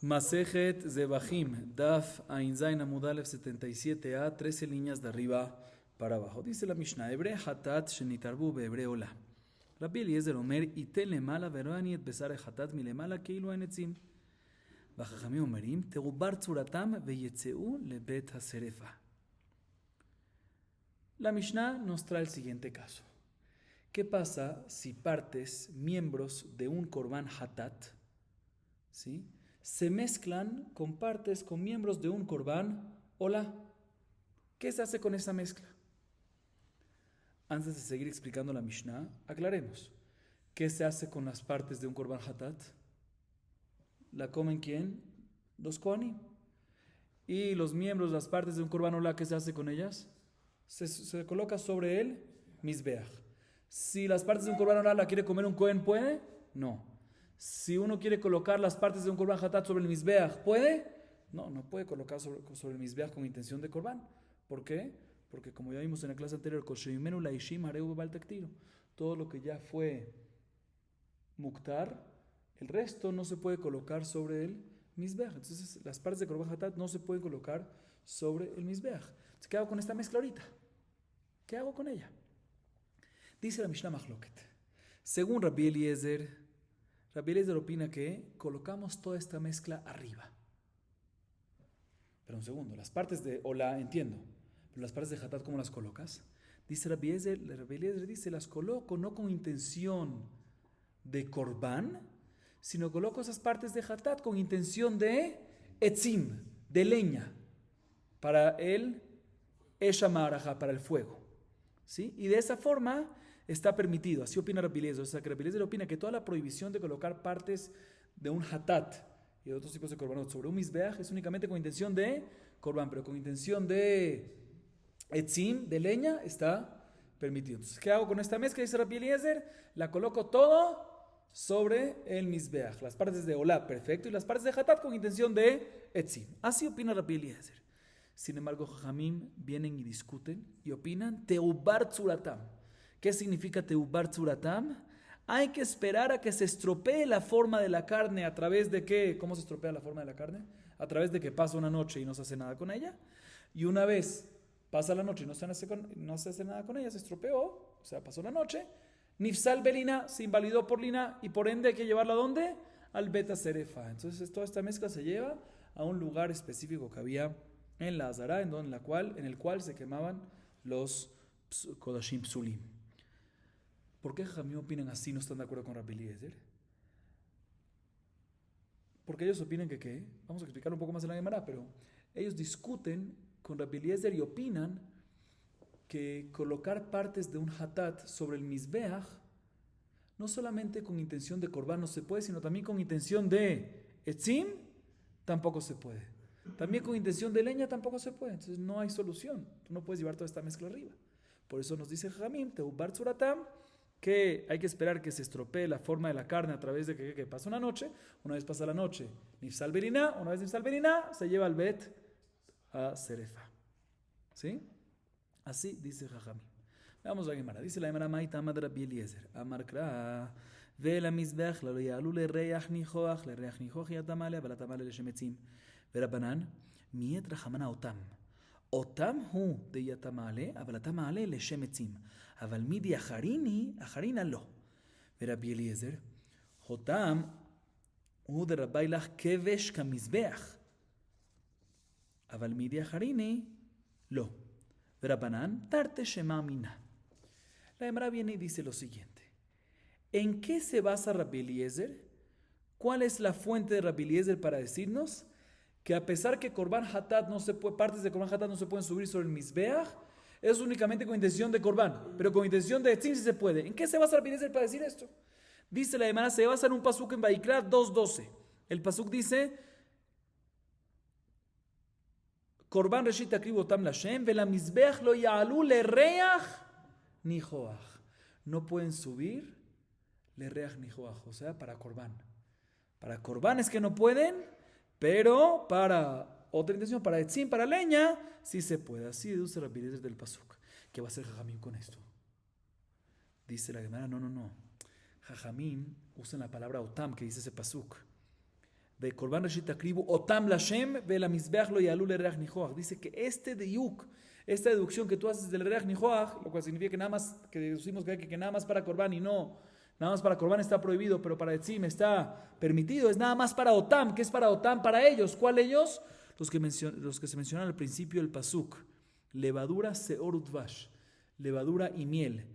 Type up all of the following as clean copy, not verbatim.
Masejet Zebahim, Daf Ain Zain Amud Aleph 77a, 13 líneas de arriba para abajo. Dice la Mishnah, Hebre Hatat Shenitarbu Behebre Ola. Rabbi Eliezer Omer, Itel Lemala Verani et Besare Hatat Milemala Keilu Enetzim. Bajajami Omerim, Tegubar Tzuratam Veyetzeu Lebet Haserefa. La Mishnah nos trae el siguiente caso. ¿Qué pasa si partes, miembros de un Korban Hatat, ¿sí?, se mezclan con partes, con miembros de un Korban Ola? ¿Qué se hace con esa mezcla? Antes de seguir explicando la Mishnah, aclaremos. ¿Qué se hace con las partes de un Korban Hatat? ¿La comen quién? Los Kohanim. Y los miembros, las partes de un Korban Ola, ¿qué se hace con ellas? Se coloca sobre el Mizbeach. Si las partes de un Korban Ola la quiere comer un Kohen, ¿puede? No. Si uno quiere colocar las partes de un Korban Hatat sobre el Mizbeach, ¿puede? No, no puede colocar sobre el Mizbeach con intención de Korban. ¿Por qué? Porque como ya vimos en la clase anterior, todo lo que ya fue Muktar, el resto no se puede colocar sobre el Mizbeach. Entonces las partes de Korban Hatat no se pueden colocar sobre el Mizbeach. Entonces, ¿qué hago con esta mezcla ahorita? ¿Qué hago con ella? Dice la Mishnah Machloket. Según Rabbi Eliezer opina que colocamos toda esta mezcla arriba. Pero un segundo, las partes de Ola entiendo, pero las partes de Hatat, ¿cómo las colocas? Dice Rabbi Eliezer dice, las coloco no con intención de Korban, sino coloco esas partes de Hatat con intención de Etzim, de leña, para el Eshamaraja, para el fuego. ¿Sí? Y de esa forma está permitido, así opina Rabbi Eliezer. O sea, que Rabbi Eliezer opina que toda la prohibición de colocar partes de un hatat y de otros tipos de korbanot sobre un mizbeach es únicamente con intención de korban, pero con intención de etzim, de leña, está permitido. Entonces, ¿qué hago con esta mezcla? Dice Rabbi Eliezer, la coloco todo sobre el mizbeach. Las partes de olá, perfecto, y las partes de hatat con intención de etzim. Así opina Rabbi Eliezer. Sin embargo, Jajamim vienen y discuten y opinan Teubar Tzuratam. ¿Qué significa Teubar Tzuratam? Hay que esperar a que se estropee la forma de la carne. ¿A través de qué? ¿Cómo se estropea la forma de la carne? A través de que pasa una noche y no se hace nada con ella. Y una vez pasa la noche y no se hace nada con ella, se estropeó, o sea, pasó la noche. Nifsal Belina se invalidó por lina y por ende hay que llevarla ¿a dónde? Al Beta Serefa. Entonces toda esta mezcla se lleva a un lugar específico que había en la Azara, en el cual se quemaban los Kodashim Psulim. ¿Por qué Jajamim opinan así, no están de acuerdo con Rabbi Eliezer? Porque ellos opinan que ¿qué? Vamos a explicar un poco más en la Gemara, pero ellos discuten con Rabbi Eliezer y opinan que colocar partes de un hatat sobre el Mizbeach, no solamente con intención de korban no se puede, sino también con intención de etzim, tampoco se puede. También con intención de leña tampoco se puede. Entonces no hay solución. Tú no puedes llevar toda esta mezcla arriba. Por eso nos dice Jajamim, Teubar Tzuratam, que hay que esperar que se estropee la forma de la carne a través de que pasa una noche. Una vez pasa la noche, Nifsal Beriná, una vez Nifsal Beriná, se lleva al Bet a Serefa. ¿Sí? Así dice Jajamim. Vamos a la Gemara. Dice la Gemara, Maita Amad Rabbi Eliezer, Amar Kra, Vela Mizbeach, la Yalu le Reach Nijoach, le Reach Nijoach Yatamale, Balatamale le Shemetzim. Verabanan, Miet Rahamana Otam. אותם הוא דייתה מעלה, אבל אתה מעלה לשם עצים. אבל מידי אחרינה לא. ורבי אליעזר, אותם הוא דרבי לך כבש כמזבח. אבל מידי אחריני לא. ורבנן, תרתי שמע מינה. La Gemara viene y dice lo siguiente. ¿En qué se basa Rabbi Eliezer? ¿Cuál es la fuente de Rabbi Eliezer para decirnos que a pesar que Korban Hatat no se puede, partes de Korban Hatat no se pueden subir sobre el Mizbeach, es únicamente con intención de Korban, pero con intención de Etzim sí se puede? ¿En qué se basa Rabbi Eliezer para decir esto? Dice la Gemara, se basa en un pasuk en Vaikra 2:12. El pasuk dice, Korban Reshit Akriv Otam Lashem, Vela Mizbeach lo ya'alu le reach nijoach. No pueden subir le reach nijoach, o sea, para Korban. Para Korban es que no pueden, pero para otra intención, para etzim, para leña, sí se puede. Así deduce Rabbi Eliezer del pasuk. ¿Qué va a hacer Jajamim con esto? Dice la Gemara, no. Jajamim usan la palabra otam que dice ese pasuk. de Korban Reshit Akribu, Otam Lashem, ve la Mizbeach lo yalu le Reach Nijoach. Dice que este diuk, esta deducción que tú haces del Reach Nijoach, lo cual significa que nada más, que deducimos que nada más para Korban y no, nada más para Korban está prohibido, pero para Etzim está permitido, es nada más para Otam. ¿Qué es para Otam? Para ellos. ¿Cuál ellos? Los que se mencionan al principio del Pasuk. Levadura seor udvash, levadura y miel.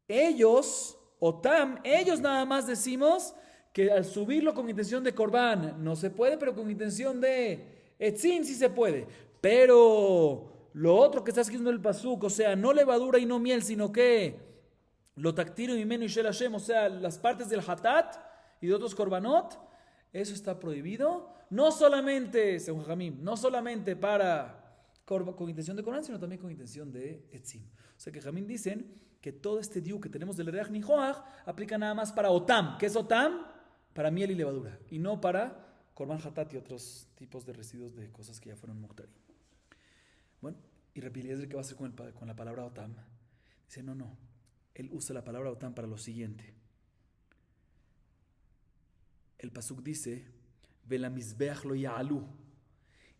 Ellos, Otam, ellos nada más decimos que al subirlo con intención de Korban no se puede, pero con intención de Etzim sí se puede. Pero lo otro que está escribiendo el Pasuk, o sea, no levadura y no miel, sino que lo tactiro y meno y shel Hashem, o sea, las partes del Hatat y de otros Korbanot, eso está prohibido. No solamente, según Jamim, no solamente con intención de Korban, sino también con intención de Etzim. O sea que Jamim dicen que todo este diu que tenemos del Reach Nijoach aplica nada más para Otam. ¿Qué es Otam? Para miel y levadura. Y no para Korban Hatat y otros tipos de residuos de cosas que ya fueron Muktari. Bueno, y Rabbi Eliezer, ¿qué va a hacer con la palabra Otam? Dice, no. Él usa la palabra Otam para lo siguiente. El Pasuk dice, Vela Mizbeach lo ya'alu.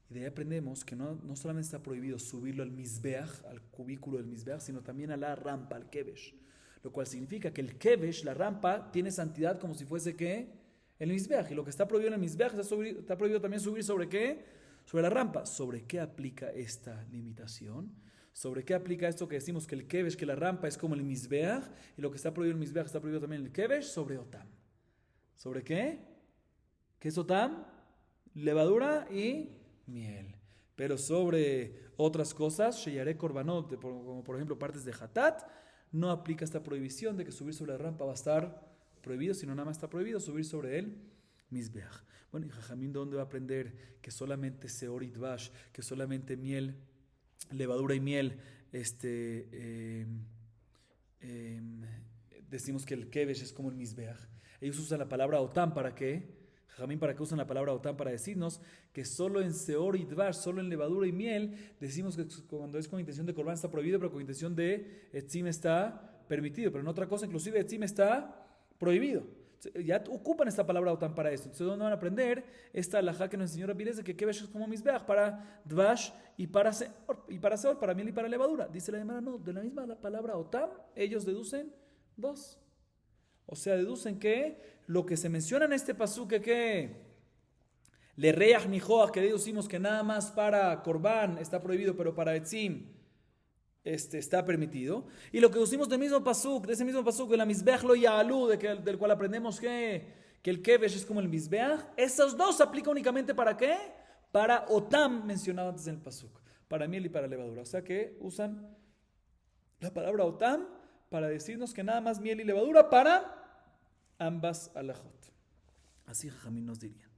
Y de ahí aprendemos que no solamente está prohibido subirlo al Mizbeach, al cubículo del Mizbeach, sino también a la rampa, al Kevesh. Lo cual significa que el Kevesh, la rampa, tiene santidad como si fuese ¿qué? El Mizbeach. Y lo que está prohibido en el Mizbeach está prohibido también subir sobre ¿qué? Sobre la rampa. ¿Sobre qué aplica esta limitación? ¿Sobre qué aplica esto que decimos que el Kevesh, que la rampa es como el Mizbeach? Y lo que está prohibido en el Mizbeach está prohibido también en el Kevesh. Sobre Otam. ¿Sobre qué? ¿Qué es Otam? Levadura y miel. Pero sobre otras cosas, Sheyaré Korbanot, como por ejemplo partes de Hatat, no aplica esta prohibición de que subir sobre la rampa va a estar prohibido, sino nada más está prohibido subir sobre el Mizbeach. Bueno, y Jajamín, ¿dónde va a aprender que solamente Seor y Dvash, que solamente miel, levadura y miel, decimos que el Kevesh es como el Mizbeach? Ellos usan la palabra Otam, ¿para qué? Jamín, ¿para qué usan la palabra Otam? Para decirnos que solo en Seor y Dvash, solo en levadura y miel, decimos que cuando es con intención de Korban está prohibido, pero con intención de Etzim está permitido. Pero en otra cosa, inclusive Etzim está prohibido. Ya ocupan esta palabra Otam para esto. Entonces, ¿dónde van a aprender esta alajá que nos enseñó Rabbi Eliezer, que Kevesh es como Mizbeach para Dvash y para Seor, para miel y para levadura? Dice la Gemara, no, de la misma palabra Otam, ellos deducen dos. O sea, deducen que lo que se menciona en este pasuk, que le Reach Nijoach, que deducimos que nada más para Korban está prohibido, pero para Etzim está permitido. Y lo que deducimos del mismo pasuk, de ese mismo pasuk, de la Mizbeach lo ya'alu, del cual aprendemos que el Kevesh es como el Mizbeach, esos dos se aplican únicamente ¿para qué? Para Otam, mencionado antes en el pasuk, para miel y para levadura. O sea que usan la palabra Otam para decirnos que nada más miel y levadura para ambas alajot. Así Jajamín nos dirían.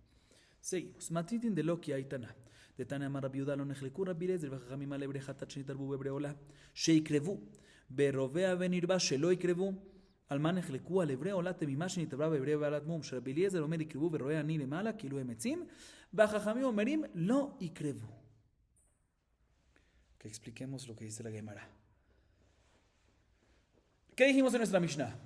Seguimos. Matitin de Loki Aitana. De Tana Amar Rabbi Yehuda lo nechleku Rabbi Eliezer v'Jajamim al hebrei hatat shenitarbu bebrei ola sheikrevu berovea venirba shelo ikrevu al man nechleku al hebrei ola temima shenitarba bebrei balat mum Rabbi Eliezer omer ikrevu berovea ani lemala kilu emetzim v'Jajamim omerim lo ikrevu. Que expliquemos lo que dice la Gemara. ¿Qué dijimos en nuestra Mishnah?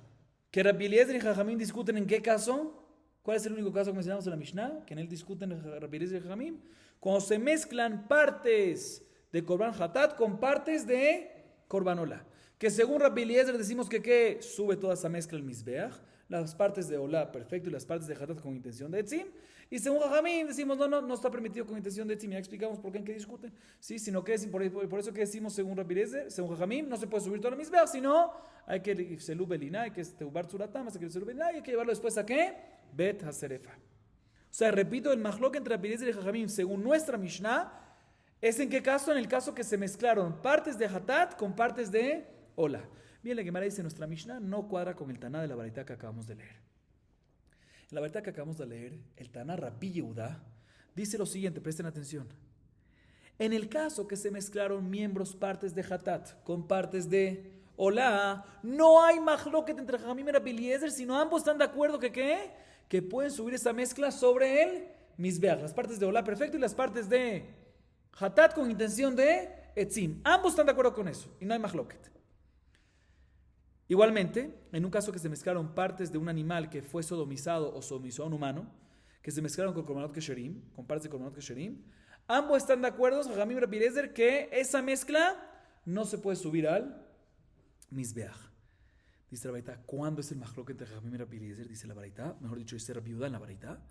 Que Rabbi Eliezer y Jajamim discuten en qué caso. ¿Cuál es el único caso que mencionamos en la Mishnah? Que en él discuten Rabbi Eliezer y Jajamim. Cuando se mezclan partes de Korban Hatat con partes de Korban Ola. Que según Rabbi Eliezer decimos que sube toda esa mezcla el Mizbeach. Las partes de Ola perfecto y las partes de Hatat con intención de Etzim. Y según Jajamim decimos no está permitido con intención de Etzim. Ya explicamos por qué en qué discuten. Sí, sino que es por eso que decimos según Rabbi Eliezer, según Jajamim, no se puede subir todo el Mizbeach, sino hay que Selub Elina, hay que Teubar Tzuratam, hay que llevarlo después a ¿qué? Bet Haserefa. O sea, repito, el mahlok entre Rabbi Eliezer y Jajamim, según nuestra Mishnah, es en qué caso, en el caso que se mezclaron partes de Hatat con partes de Ola. Bien, la Gemara dice, nuestra Mishnah no cuadra con el Taná de la Baraita que acabamos de leer. En la Baraita que acabamos de leer, el Taná Rabbi Yehuda dice lo siguiente, presten atención. En el caso que se mezclaron partes de Hatat con partes de Ola, no hay mahloket entre Jajamim y Rabbi Eliezer, sino ambos están de acuerdo que pueden subir esa mezcla sobre el Mizbeach, las partes de Ola perfecto y las partes de Hatat con intención de Etzim. Ambos están de acuerdo con eso y no hay mahloket. Igualmente, en un caso que se mezclaron partes de un animal que fue sodomizado o sodomizó a un humano, que se mezclaron con Korbanot Kesherim, con partes de Korbanot Kesherim, ambos están de acuerdo, Jajamim y Rabbi Eliezer, que esa mezcla no se puede subir al Mizbeach. Dice la Baraita, ¿cuándo es el mahloket entre Jajamim y Rabbi Eliezer? Dice la Baraita, mejor dicho, dice Rabbi Yehuda en la Baraita.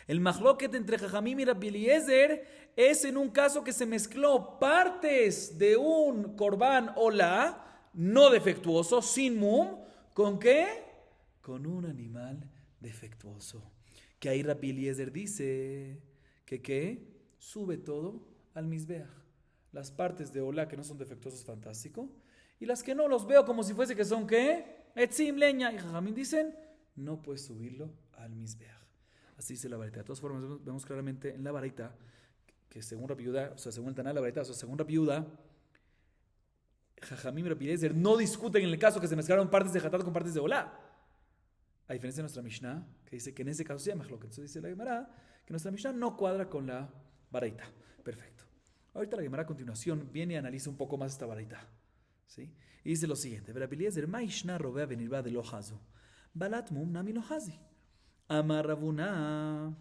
El mahloket entre Jajamim y Rabbi Eliezer es en un caso que se mezcló partes de un Korban Olá, no defectuoso, sin mum, ¿con qué? Con un animal defectuoso. Que ahí Rabbi Eliezer dice que ¿qué? Sube todo al Mizbeach. Las partes de Olá que no son defectuosas, fantástico. Y las que no, los veo como si fuese que son ¿qué? Etzim, leña. Y Jajamim dicen, no puedes subirlo al Mizbeach. Así dice la Baraita. De todas formas, vemos claramente en la Baraita que según Rabbi Yehuda, o sea, según el Taná de la Baraita, o sea, según Rabbi Yehuda, Jajamim y Rabbi Eliezer no discuten en el caso que se mezclaron partes de Hatat con partes de Olá. A diferencia de nuestra Mishnah, que dice que en ese caso se llama Mahloket. Entonces dice la Gemara que nuestra Mishnah no cuadra con la Baraita. Perfecto. Ahorita la Gemara a continuación viene y analiza un poco más esta Baraita. ¿Sí? Y dice lo siguiente: Rabbi Eliezer, Ma'ishna robea benirba de lo hazu. Balat mum nami lo hazi. Amar Ravuna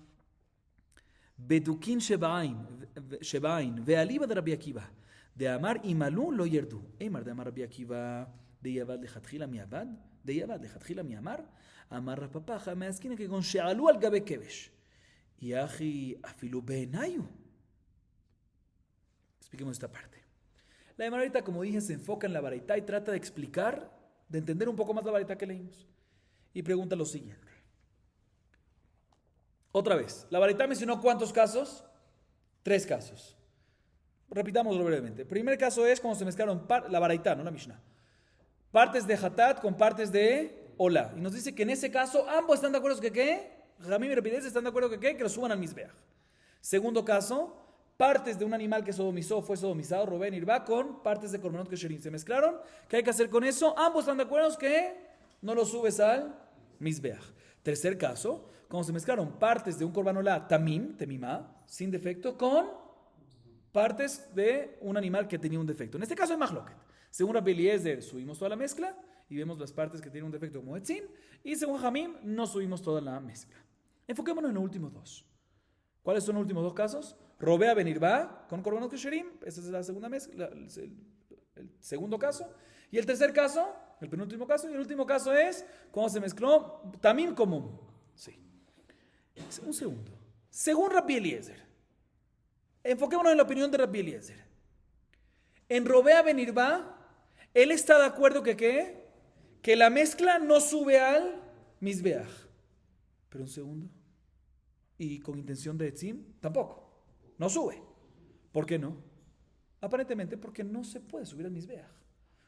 Bedukin Shebain Ve'aliba de Rabbi Akiva. De Amar Imalu lo yerdu. Emar de Amar Rabbi Akiva de Yavad de Hatchila mi Abad. De Yavad de Hatchila mi Amar. Amar Rapapaja me esquina que con Shealu al Gabe Kevesh. Y Aji Afilu Benayu. Expliquemos esta parte. La de Baraita, como dije, se enfoca en la Baraita y trata de explicar, de entender un poco más la Baraita que leímos. Y pregunta lo siguiente. Otra vez, la Baraita mencionó ¿cuántos casos? 3 casos. Repitámoslo brevemente. El primer caso es cuando se mezclaron la Baraita, no la Mishnah. Partes de Hatat con partes de Olá. Y nos dice que en ese caso ambos están de acuerdo que ¿qué? Jajamim y Rabbi Eliezer están de acuerdo que ¿qué? Que lo suban al Mizbeach. Segundo caso, partes de un animal que sodomizó, fue sodomizado, Robén Irba, con partes de Korbanot Kesherim. Se mezclaron. ¿Qué hay que hacer con eso? Ambos están de acuerdo que no lo subes al Mizbeach. Tercer caso, cuando se mezclaron partes de un Korban Olá, Tamim, Temimá, sin defecto, con partes de un animal que tenía un defecto. En este caso es Mahloket. Según Rabbi Eliezer, subimos toda la mezcla y vemos las partes que tienen un defecto como Etzim. Y según Jamim, no subimos toda la mezcla. Enfoquémonos en los últimos 2. ¿Cuáles son los últimos 2 casos? Robea Benirba con Korbanot Kesherim. Esa es la segunda mezcla, el segundo caso. Y el tercer caso, el penúltimo caso. Y el último caso es cuando se mezcló Tamim común. Sí. Un segundo. Según Rabbi Eliezer, enfoquémonos en la opinión de Rabbi Eliezer. En Robea Benirba, él está de acuerdo que ¿qué? Que la mezcla no sube al Mizbeach. Pero un segundo. Y con intención de Etzim, tampoco. No sube. ¿Por qué no? Aparentemente porque no se puede subir al Mizbeach.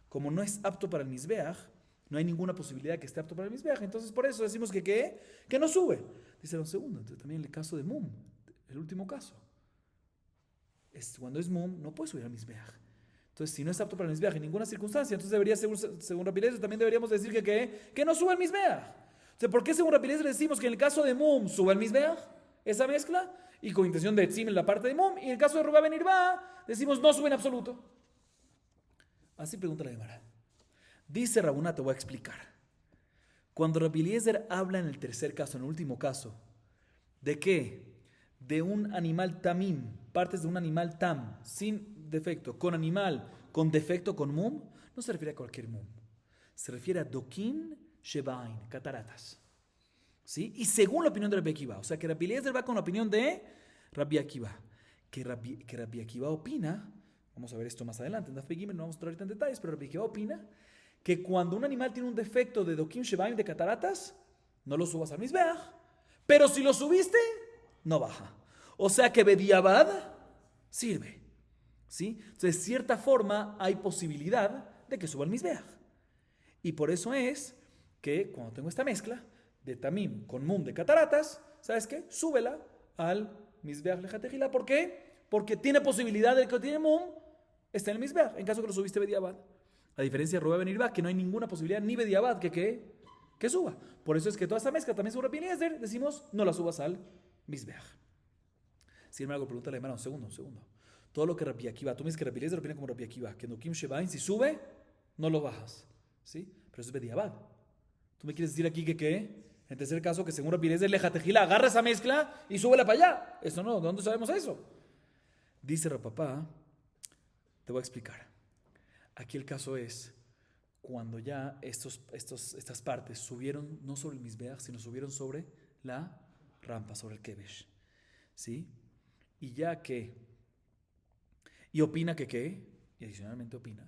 Como no es apto para el Mizbeach, no hay ninguna posibilidad que esté apto para el Mizbeach. Entonces por eso decimos que ¿qué? Que no sube. Dice un segundo. Entonces también el caso de Mum, el último caso. Cuando es Mum, no puede subir al Mizbeach. Entonces, si no es apto para el Mizbeach en ninguna circunstancia, entonces debería, según Rabbi Eliezer, también deberíamos decir que no sube al Mizbeach. O sea, ¿por qué según Rabbi Eliezer decimos que en el caso de Mum sube al Mizbeach esa mezcla? Y con intención de Etzim en la parte de Mum. Y en el caso de Robea Benirba, decimos no sube en absoluto. Así pregunta la Gemara. Dice Rabuna, te voy a explicar. Cuando Rabbi Eliezer habla en el tercer caso, en el último caso, ¿de qué? De un animal tamim, partes de un animal tam, sin defecto, con animal, con defecto, con mum, no se refiere a cualquier mum. Se refiere a dokin shebain, cataratas. ¿Sí? Y según la opinión de Rabbi Akiva, o sea que Rabbi Eliezer va con la opinión de Rabbi Akiva, que Rabbi Akiva opina, vamos a ver esto más adelante, en Daf Gimel no vamos a entrar ahorita en detalles, pero Rabbi Akiva opina que cuando un animal tiene un defecto de dokin shebain, de cataratas, no lo subas al Mizbeach, pero si lo subiste, no baja. O sea que Bediabad sirve. ¿Sí? Entonces, de cierta forma, hay posibilidad de que suba al Mizbeach. Y por eso es que cuando tengo esta mezcla de Tamim con Mum de cataratas, ¿sabes qué? Súbela al Mizbeach Lejatejila. ¿Por qué? Porque tiene posibilidad de que tiene Mum esté en el Mizbeach, en caso que lo subiste Bediabad. A diferencia de Robea Benirba, que no hay ninguna posibilidad ni Bediabad que suba. Por eso es que toda esta mezcla también sobre Rabbi Eliezer, decimos, no la subas al Mizbeach. Sin embargo, pregunta la hermana, un segundo. Todo lo que Rabbi Akiva, tú me dices que Rabbi Eliezer opina como Rabbi Akiva, que Dokim Shebain, si sube, no lo bajas. ¿Sí? Pero eso es Bediabad. Tú me quieres decir aquí que ¿qué? En tercer caso, que según Rabbi Eliezer, lejatejila, agarra esa mezcla y súbela para allá. Eso no, ¿de dónde sabemos eso? Dice Rapapá, te voy a explicar. Aquí el caso es cuando ya estas partes subieron no sobre el Mizbeach, sino subieron sobre la rampa, sobre el Kevesh. ¿Sí? Y ya que, y opina que qué, y adicionalmente opina,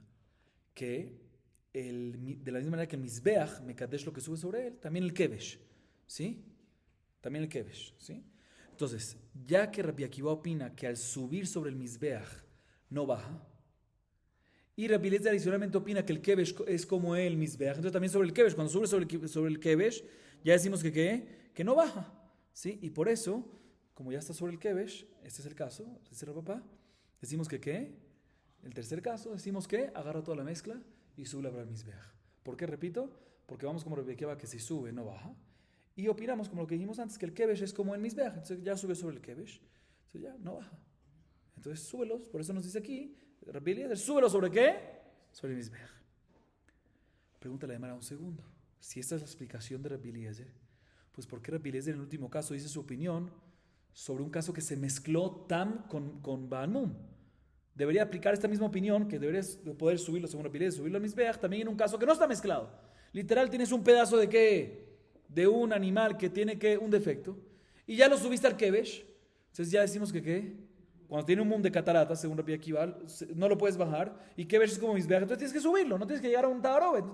que de la misma manera que el Mizbeach, Mekadesh lo que sube sobre él, también el Kevesh. ¿Sí? También el Kevesh. ¿Sí? Entonces, ya que Rabbi Akiva opina que al subir sobre el Mizbeach no baja, y Rabbi Eliezer adicionalmente opina que el Kevesh es como el Mizbeach, entonces también sobre el Kevesh, cuando sube sobre el Kevesh, ya decimos que no baja. ¿Sí? Y por eso, como ya está sobre el Kevesh, este es el caso, dice Rapapá, decimos que ¿qué? El tercer caso, decimos que agarra toda la mezcla y sube la Mizbeach. ¿Por qué repito? Porque vamos como Rabbi Akiva que si sube no baja. Y opinamos, como lo que dijimos antes, que el Kevesh es como el Mizbeach. Entonces ya sube sobre el Kevesh. Entonces ya no baja. Entonces súbelos. Por eso nos dice aquí, Rabbi Eliezer, súbelos sobre qué? Sobre el Mizbeach. Pregúntale a Mara un segundo. Si esta es la explicación de Rabbi Eliezer, pues ¿por qué Rabbi Eliezer en el último caso dice su opinión sobre un caso que se mezcló Tam con Baal Mum? Debería aplicar esta misma opinión, que deberías poder subirlo según Rabbi Eliezer, subirlo al Mizbeach, también en un caso que no está mezclado. Literal, tienes un pedazo de ¿qué? De un animal que tiene un defecto, y ya lo subiste al Kevesh, entonces ya decimos que ¿qué? Cuando tiene un mum de cataratas, según Rabbi Akiva, no lo puedes bajar, y Kevesh es como Mizbeach, entonces tienes que subirlo, no tienes que llegar a un Tabarobet,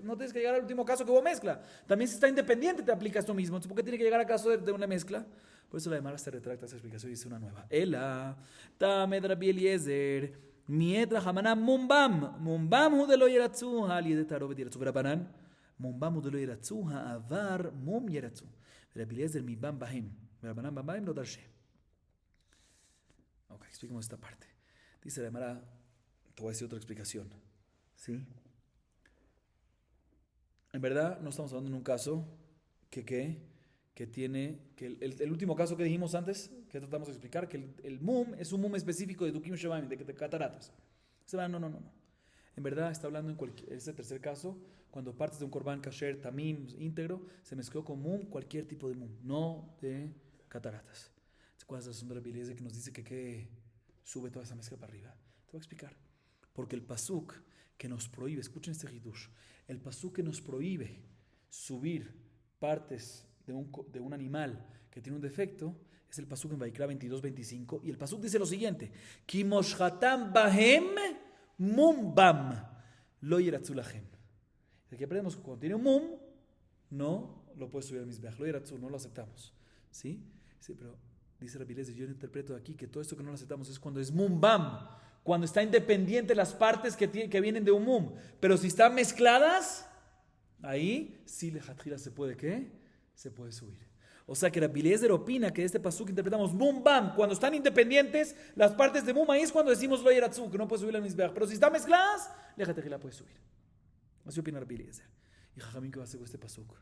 no tienes que llegar al último caso que hubo mezcla. También si está independiente te aplica esto mismo, entonces ¿por qué tiene que llegar a caso de una mezcla? Por eso la Gemara se retracta esa explicación y dice una nueva. Ela, tamed Rabbi Eliezer, miedra hamana mumbam hu de lo yeratzu, ali de Tabarobet yeratzu verabanan. Mumbam udelo yeratzu ha'avar mum yeratzu. Rabbi Eliezer mibam bahim. Verabanan bam bahim lo darshe. Ok, expliquemos esta parte. Dice la Gemara, te voy a decir otra explicación. ¿Sí? En verdad, no estamos hablando en un caso que tiene, que el último caso que dijimos antes, que tratamos de explicar, que el mum es un mum específico de Dukim Shemaim, de cataratas. No. En verdad está hablando en ese tercer caso, cuando partes de un korban kasher, tamim, íntegro, se mezcló con mum, cualquier tipo de mum, no de cataratas. ¿Cuál es la razón de Rabbi Eliezer que nos dice que sube toda esa mezcla para arriba? Te voy a explicar. Porque el pasuk que nos prohíbe, escuchen este hidush, el pasuk que nos prohíbe subir partes de un animal que tiene un defecto, es el pasuk en Vaikra 22-25, y el pasuk dice lo siguiente: Ki moshchatam bahem mumbam lo yeratzu lachem. Aquí aprendemos que cuando tiene un mum, no lo puedes subir al Mizbeach, lo yeratzu, no lo aceptamos. ¿Sí? Sí, pero dice Rabbi Eliezer, yo interpreto aquí que todo esto que no lo aceptamos es cuando es mumbam, cuando está independiente las partes que vienen de un mum, pero si están mezcladas, ahí sí lejatjila se puede, ¿qué? Se puede subir. O sea que Rabbi Eliezer opina que este pasuk interpretamos mumbam, cuando están independientes las partes de mum, ahí es cuando decimos lo yeratzu, que no puede subir al Mizbeach, pero si están mezcladas, lejatjila puede subir. Así opina Rabbi Eliezer. ¿Y Jajamín qué va a hacer con este pasuk?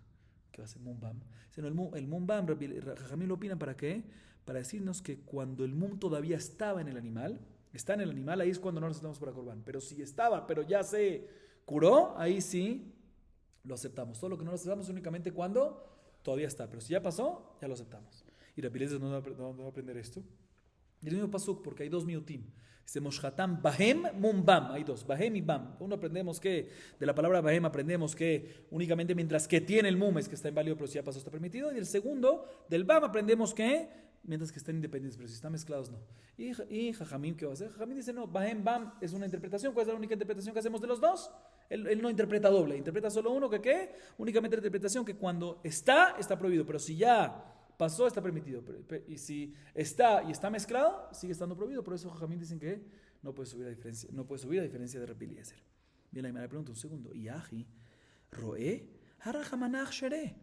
¿Qué va a hacer mumbam? El mumbam, Jajamín lo opinan ¿para qué? Para decirnos que cuando el mum todavía estaba en el animal, está en el animal, ahí es cuando no lo aceptamos para Corban. Pero si estaba, pero ya se curó, ahí sí lo aceptamos. Todo lo que no lo aceptamos es únicamente cuando todavía está. Pero si ya pasó, ya lo aceptamos. Y Rabbi Eliezer no va a aprender esto. Y el mismo pasuk, porque hay dos miutim. Dice Moshchatam Bahem Mumbam. Hay dos, Bahem y Bam. Uno aprendemos que, de la palabra Bahem aprendemos que únicamente mientras que tiene el mum es que está inválido, pero si ya pasó está permitido. Y el segundo, del Bam aprendemos que mientras que están independientes, pero si están mezclados no. Y Jajamim, ¿qué va a hacer? Jajamim dice no, Bahem Bam es una interpretación. ¿Cuál es la única interpretación que hacemos de los dos? Él no interpreta doble, interpreta solo uno, que ¿qué? Únicamente la interpretación que cuando está prohibido, pero si ya pasó, está permitido. Y si está y está mezclado, sigue estando prohibido. Por eso Jajamín dicen que no puede subir a diferencia de Rabbi Eliezer. Bien, ahí me pregunta un segundo. Y Aji, Roe, Harajamanach Shere.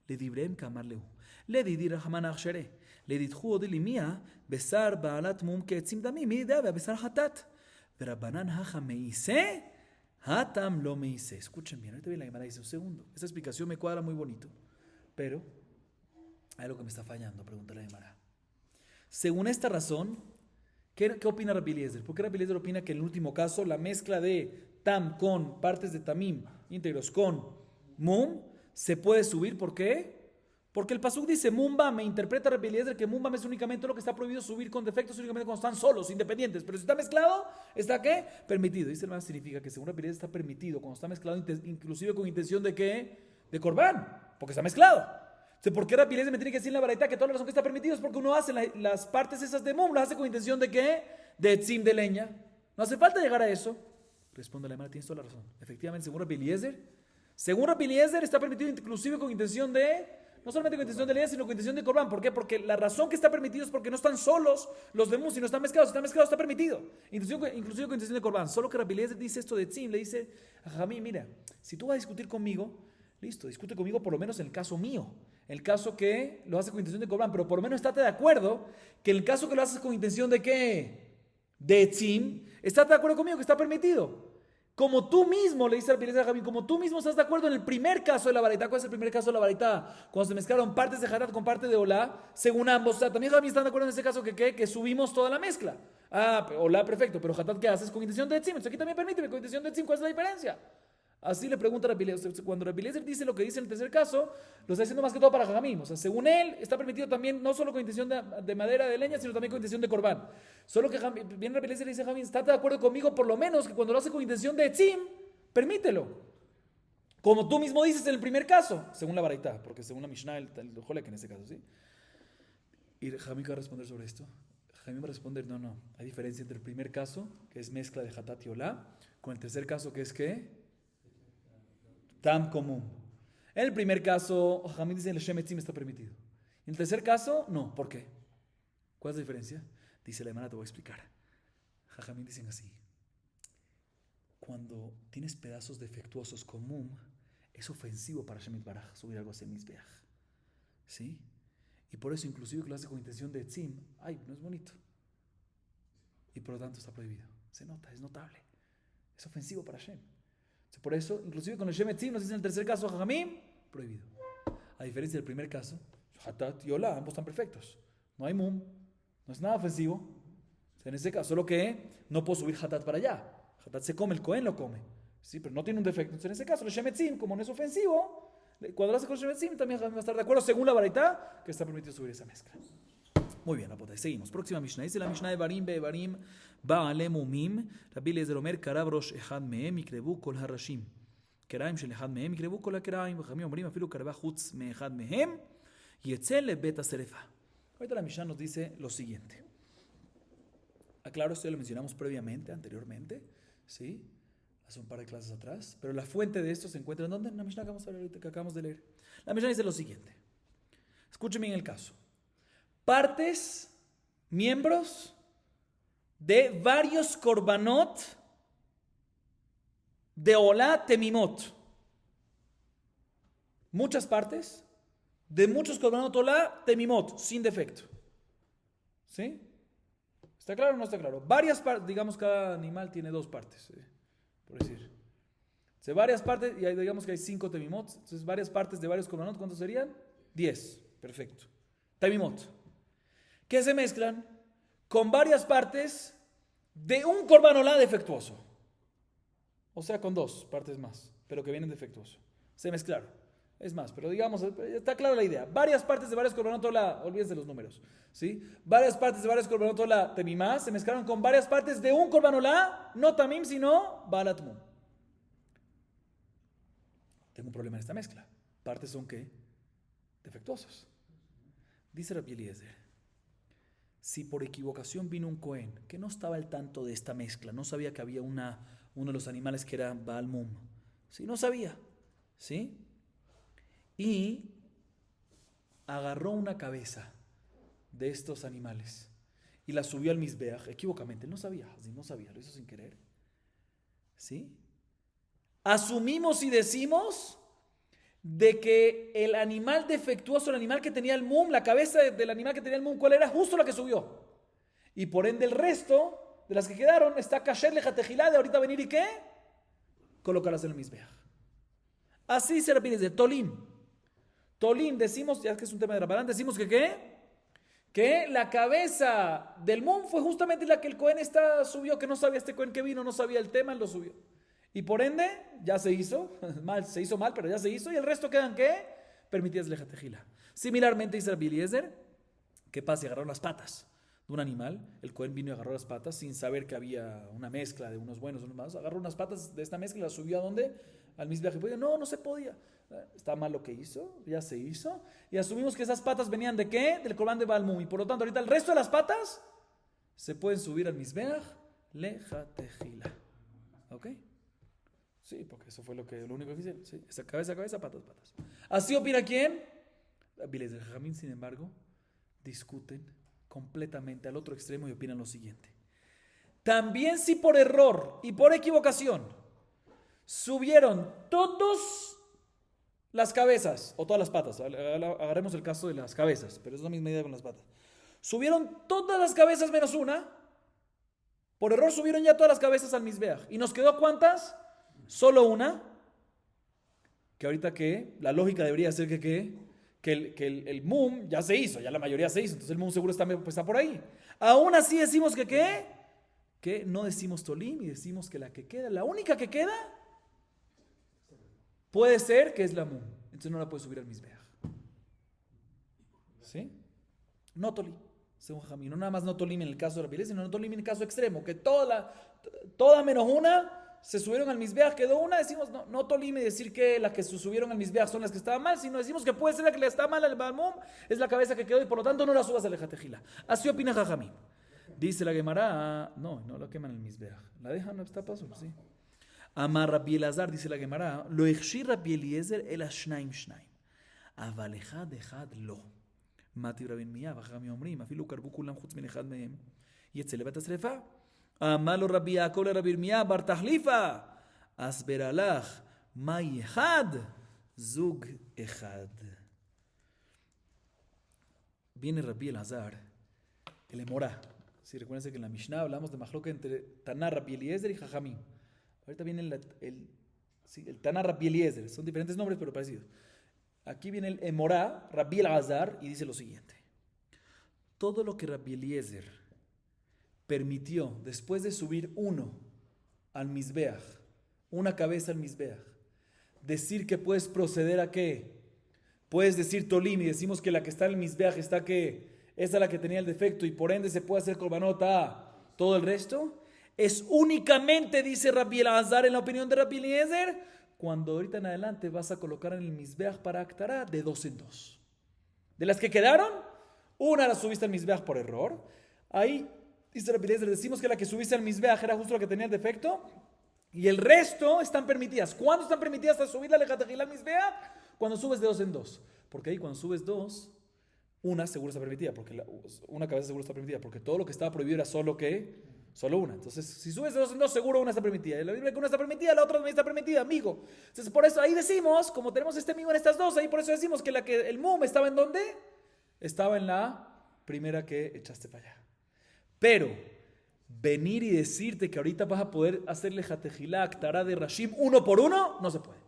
Le dibrem kamar lehu. Le didi Rahamanach Shere. Le didhu odilimia, besar baalat mum que etzimdami, mi debe besar hatat. Verabanan haja meise, hatam lo meise. Escuchen bien, ahorita bien la Gemara dice un segundo. Esta explicación me cuadra muy bonito, pero hay algo que me está fallando, pregúntale a Gemara. Según esta razón, ¿qué opina Rabbi Eliezer? ¿Por qué Rabbi Eliezer opina que en el último caso la mezcla de tam con partes de tamim íntegros con mum se puede subir. ¿Por qué? Porque el pasuk dice, Mumba, me interpreta Rabbi Eliezer que Mumba es únicamente lo que está prohibido subir con defectos, únicamente cuando están solos, independientes. Pero si está mezclado, ¿está qué? Permitido. Dice el más significa que según Rabbi Eliezer está permitido cuando está mezclado, inclusive con intención de qué? De Corbán, porque está mezclado. Entonces, ¿por qué Rabbi Eliezer me tiene que decir en la baraita que toda la razón que está permitido es porque uno hace las partes esas de Mum, las hace con intención de qué? De etzim, de leña. No hace falta llegar a eso. Responde la hermana, tienes toda la razón. Efectivamente, según Rabbi Eliezer está permitido inclusive con intención de... No solamente con intención de leña, sino con intención de Corbán. ¿Por qué? Porque la razón que está permitido es porque no están solos los de Mum, sino están mezclados. Si están mezclados, está permitido. Inclusive con intención de Corbán. Solo que Rabbi Eliezer dice esto de Tzim, le dice a Jamí, mira, si tú vas a discutir conmigo, listo, discute conmigo por lo menos en el caso mío. El caso que lo hace con intención de Corbán, pero por lo menos estate de acuerdo que en el caso que lo haces con intención de ¿qué? De Tzim, estate de acuerdo conmigo que está permitido. Como tú mismo, le dice al Rabbi Eliezer, como tú mismo estás de acuerdo en el primer caso de la baraita. ¿Cuál es el primer caso de la baraita? Cuando se mezclaron partes de Hatat con parte de Olá, según ambos. O sea, también Javi están de acuerdo en ese caso que subimos toda la mezcla. Olá, perfecto, pero Hatat, ¿qué haces? Con intención de Tzim. Entonces aquí también permíteme, con intención de Tzim, ¿cuál es la diferencia? Así le pregunta a Rabbi Eliezer. Cuando Rabbi Eliezer dice lo que dice en el tercer caso, lo está diciendo más que todo para Jajamim. O sea, según él, está permitido también, no solo con intención de madera, de leña, sino también con intención de Corbán. Solo que viene Rabbi Eliezer y dice a Jajamim, ¿estás de acuerdo conmigo por lo menos que cuando lo hace con intención de Tzim, permítelo? Como tú mismo dices en el primer caso, según la baraita, porque según la Mishnah, el Jolek en ese caso, ¿sí? Y Jajamim va a responder sobre esto. Jajamim va a responder, no. Hay diferencia entre el primer caso, que es mezcla de Hatat y Olá, con el tercer caso, que es ¿qué? Tam común. En el primer caso, Jajamim dice el Shem Etzim está permitido. En el tercer caso, no. ¿Por qué? ¿Cuál es la diferencia? Dice la hermana, te voy a explicar. Jajamim dicen así. Cuando tienes pedazos defectuosos común, es ofensivo para Hashem Yitbaraj subir algo hacia Mizbeach. ¿Sí? Y por eso, inclusive que lo hace con intención de Etzim, no es bonito. Y por lo tanto está prohibido. Se nota, es notable. Es ofensivo para Hashem. Por eso, inclusive con el Shem Etzim, nos dice en el tercer caso, Jajamim, prohibido. A diferencia del primer caso, Hatat y Olá, ambos están perfectos. No hay Mum, no es nada ofensivo. En ese caso, solo que no puedo subir Hatat para allá. Hatat se come, el Cohen lo come. Sí, pero no tiene un defecto. Entonces, en ese caso, el Shem Etzim, como no es ofensivo, cuando lo hace con el Shem Etzim, también va a estar de acuerdo, según la baraita, que está permitido subir esa mezcla. Muy bien, Rapotay, seguimos. Próxima Mishnah. Dice la Mishnah de Barim, Be'evarim, Ba'ale Mumim, Rabbi Eliezer Omer, Karab Rosh Echad Mehem, Ikrebu Kol Harashim. Keraim Shel Echad Mehem, Ikrebu Kol HaKeraim, V'chamim Omrim, Afilu Karabah Chutz Me'echad Mehem, Yetzel Lebet HaSerefa. Ahorita la Mishnah nos dice lo siguiente. Aclaro, esto ya lo mencionamos previamente, anteriormente, ¿sí? Hace un par de clases atrás. Pero la fuente de esto se encuentra en ¿dónde? En la Mishnah que acabamos de leer. La Mishnah dice lo siguiente. Escuchen bien el caso. Partes, miembros de varios korbanot de Olá Temimot. Muchas partes de muchos korbanot Olá Temimot, sin defecto. ¿Sí? ¿Está claro o no está claro? Varias partes, digamos, cada animal tiene dos partes, por decir. Entonces, varias partes, y digamos que hay 5 Temimot. Entonces, varias partes de varios korbanot, ¿cuántos serían? 10. Perfecto. Temimot. Que se mezclan con varias partes de un korban olá defectuoso. O sea, con 2 partes más, pero que vienen defectuosos. Se mezclaron. Es más, pero digamos, está clara la idea. Varias partes de varios korbanot olá, olvídense los números, ¿sí? Varias partes de varios korbanot olá temimá se mezclaron con varias partes de un korban olá, no tamim, sino baalat mum. Tengo un problema en esta mezcla. Partes son, ¿qué? Defectuosos. Dice Rabbi Eliezer, si por equivocación vino un Cohen que no estaba al tanto de esta mezcla, no sabía que había uno de los animales que era Baal Mum, ¿sí? No sabía, ¿sí? Y agarró una cabeza de estos animales y la subió al Mizbeach, equivocamente, él no sabía, lo hizo sin querer, ¿sí? Asumimos y decimos de que el animal defectuoso, el animal que tenía el mum, la cabeza del animal que tenía el mum, ¿cuál era? Justo la que subió. Y por ende el resto de las que quedaron está kasher lejatejilá de ahorita venir y ¿qué? Colocarlas en el Mizbeach. Así se repite desde Tolim. Tolim, decimos, ya que es un tema de Ramadán, decimos que ¿qué? Que la cabeza del mum fue justamente la que el Cohen subió, que no sabía este Cohen que vino, no sabía el tema, él lo subió. Y por ende, ya se hizo, mal, se hizo mal, pero ya se hizo, y el resto quedan, ¿qué? Permitidas lejatejila. Similarmente dice Rabbi Eliezer, ¿qué pasa? Y agarraron las patas de un animal, el Cohen vino y agarró las patas sin saber que había una mezcla de unos buenos, unos malos, agarró unas patas de esta mezcla y las subió ¿a dónde? Al Mizbeach. No, no se podía. Está mal lo que hizo, ya se hizo. Y asumimos que esas patas venían ¿de qué? Del Corban de Baal Mum. Y por lo tanto, ahorita el resto de las patas se pueden subir al Mizbeach lejatejila. ¿Ok? Sí, porque eso fue lo único que hicieron. Sí, esa cabeza, patas. ¿Así opina quién? Biles de Jajamín, sin embargo, discuten completamente al otro extremo y opinan lo siguiente. También si por error y por equivocación subieron todas las cabezas o todas las patas, agarremos el caso de las cabezas, pero es la misma idea con las patas. Subieron todas las cabezas menos una, por error subieron ya todas las cabezas al Mizbeach. ¿Y nos quedó cuántas? Solo una. Que ahorita que la lógica debería ser que el mum ya se hizo, ya la mayoría se hizo, entonces el mum seguro está por ahí. Aún así decimos que no decimos tolim y decimos que la que queda, la única que queda, puede ser que es la mum. Entonces no la puede subir al Mizbeach. ¿Sí? No tolim, según Jamín. No nada más no tolim en el caso de la Rabbi Eliezer, sino no tolim en el caso extremo, que toda menos una se subieron al Mizbeach, quedó una, decimos no tolime decir que las que se subieron al Mizbeach son las que estaban mal, sino decimos que puede ser la que le está mal al Baal Mum, es la cabeza que quedó y por lo tanto no la subas al lejatejila. Así opina Jajamín. Dice la Gemara, no la queman en el Mizbeach, la dejan, no está paso, sí. Amar Rabbi Elazar, dice la Gemara, lo ekshir Rabbi Eliezer el ashnaim shnaim, aval echad lo. Mati Rabbi Mia, Jajamín omrim, afilu karbu kulam chutz min echad mehem, yetze levat asrefa. Amalo Rabbi Yaakov le Rabbi Irmía bar Tahlifa asberalach may echad zug echad. Viene Rabbi Elazar, el Emorá. Si recuerden que en la Mishnah hablamos de Mahloka entre Taná, Rabbi Eliezer y Jajamín. Ahorita viene el Taná, Rabbi Eliezer. Son diferentes nombres pero parecidos. Aquí viene el Emorá, Rabbi Elazar, y dice lo siguiente. Todo lo que Rabbi Eliezer permitió, después de subir uno al Mizbeach, una cabeza al Mizbeach, decir que puedes proceder a qué, puedes decir tolim y decimos que la que está en el Mizbeach está que esa es la que tenía el defecto y por ende se puede hacer korbanota a todo el resto, es únicamente, dice Rabbi Elazar en la opinión de Rabbi Eliezer, cuando ahorita en adelante vas a colocar en el Mizbeach para Actará de 2 en 2. De las que quedaron, una la subiste al Mizbeach por error, ahí dice Rabbi Eliezer, decimos que la que subiste al Mizbeach era justo la que tenía el defecto y el resto están permitidas. ¿Cuándo están permitidas hasta subir la lejatejila al Mizbeach? Cuando subes de 2 en 2. Porque ahí cuando subes 2, una seguro está permitida, porque una cabeza seguro está permitida, porque todo lo que estaba prohibido era solo una. Entonces, si subes de 2 en 2, seguro una está permitida. Y la Biblia que una está permitida, la otra también está permitida, amigo. Entonces, por eso ahí decimos, como tenemos este amigo en estas dos, ahí por eso decimos que el mum estaba en ¿dónde? Estaba en la primera que echaste para allá. Pero venir y decirte que ahorita vas a poder hacerle jatejilá, actará de Rashim uno por uno, no se puede.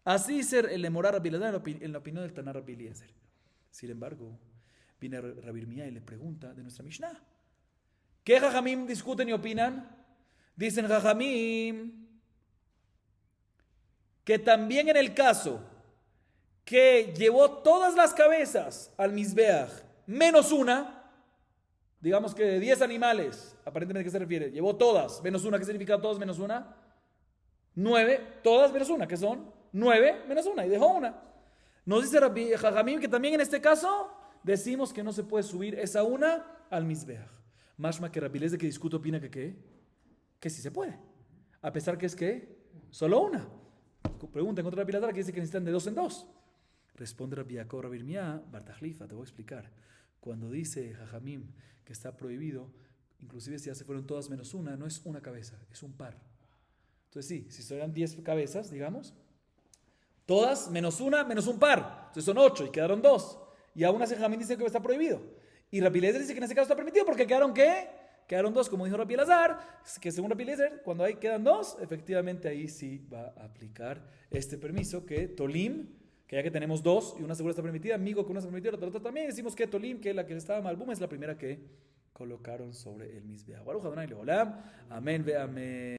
Así dice el Emorá Rabbi Elazar en la opinión del Taná Rabbi Eliezer. Sin embargo, viene Rabbi Irmía y le pregunta de nuestra Mishnah. ¿Qué Jajamim discuten y opinan? Dicen Jajamim que también en el caso que llevó todas las cabezas al Mizbeach, menos una, digamos que de 10 animales, aparentemente, ¿a qué se refiere? Llevó todas, menos una. ¿Qué significa todas menos una? 9, todas menos una, que son 9 menos una, y dejó una. Nos dice Rabbi Jajamim que también en este caso decimos que no se puede subir esa una al Mizbeach. Mashma que Rabbi Eliezer que discute opina que sí se puede, a pesar que es que solo una. Pregunta en contra de Rabbi Elazar que dice que necesitan de 2 en 2. Responde Rabbi Yaakov Rabbi Irmía bar Tahlifa, te voy a explicar. Cuando dice Jajamim que está prohibido, inclusive si ya se fueron todas menos una, no es una cabeza, es un par. Entonces sí, si eran 10 cabezas, digamos, todas menos una, menos un par. Entonces son 8 y quedaron 2. Y aún así Jajamim dice que está prohibido. Y Rabbi Eliezer dice que en ese caso está permitido porque quedaron ¿qué? Quedaron 2, como dijo Rabbi Elazar, que según Rabbi Eliezer, cuando quedan 2, efectivamente ahí sí va a aplicar este permiso que Tolim, que ya que tenemos 2 y una segura está permitida, amigo que una está permitida, la otra también, decimos que Tolim, que la que estaba Malbum, es la primera que colocaron sobre el Mizbeach. Baruch Adonai Leolam, amén ve amén.